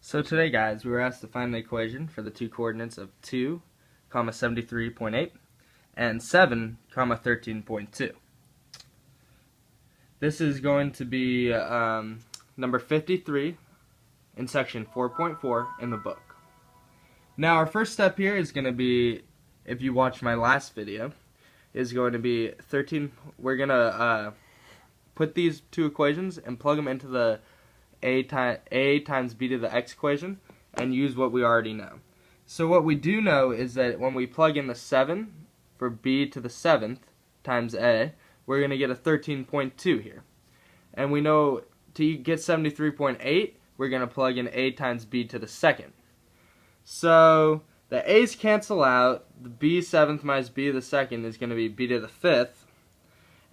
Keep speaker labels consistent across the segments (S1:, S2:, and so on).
S1: So today, guys, we were asked to find the equation for the two coordinates of 2, 73.8 and 7, 13.2. This is going to be number 53 in section 4.4 in the book. Now, our first step here is going to be, if you watched my last video, is going to be 13. We're going to put these two equations and plug them into the a times b to the x equation and use what we already know. So what we do know is that when we plug in the 7 for b to the 7th times a, we're going to get a 13.2 here. And we know to get 73.8, we're going to plug in a times b to the 2nd. So the a's cancel out. The b 7th minus b to the 2nd is going to be b to the 5th.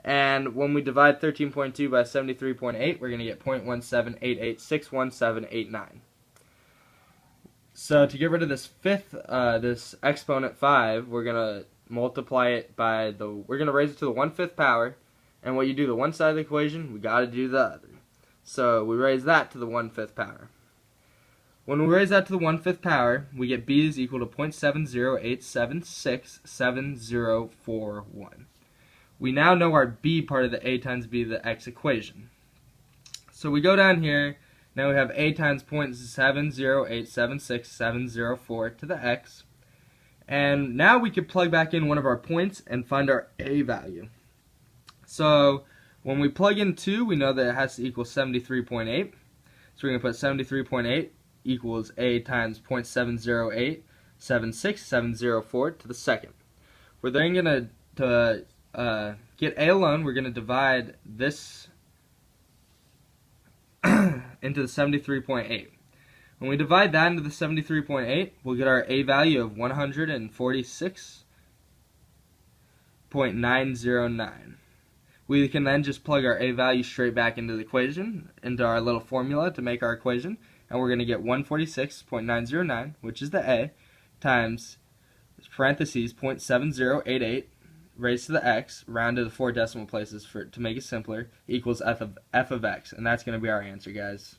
S1: And when we divide 13.2 by 73.8, we're going to get 0.178861789. So to get rid of this this exponent 5, we're going to multiply it by we're going to raise it to the 1/5 power. And what you do to one side of the equation, we got to do the other. So we raise that to the 1/5 power. When we raise that to the 1/5 power, we get b is equal to 0.708767041. We now know our b part of the a times b to the x equation. So we go down here, now we have a times 0.708767004 to the x. And now we can plug back in one of our points and find our a value. So when we plug in 2, we know that it has to equal 73.8. So we're going to put 73.8 equals a times 0.708767004 to the second. We're then going to get a alone, we're going to divide this into the 73.8. When we divide that into the 73.8, we'll get our a value of 146.909. We can then just plug our a value straight back into the equation, into our little formula to make our equation, and we're going to get 146.909, which is the a, times parentheses 0.7088 raised to the x, round to the 4 decimal places to make it simpler, equals f of x. And that's going to be our answer, guys.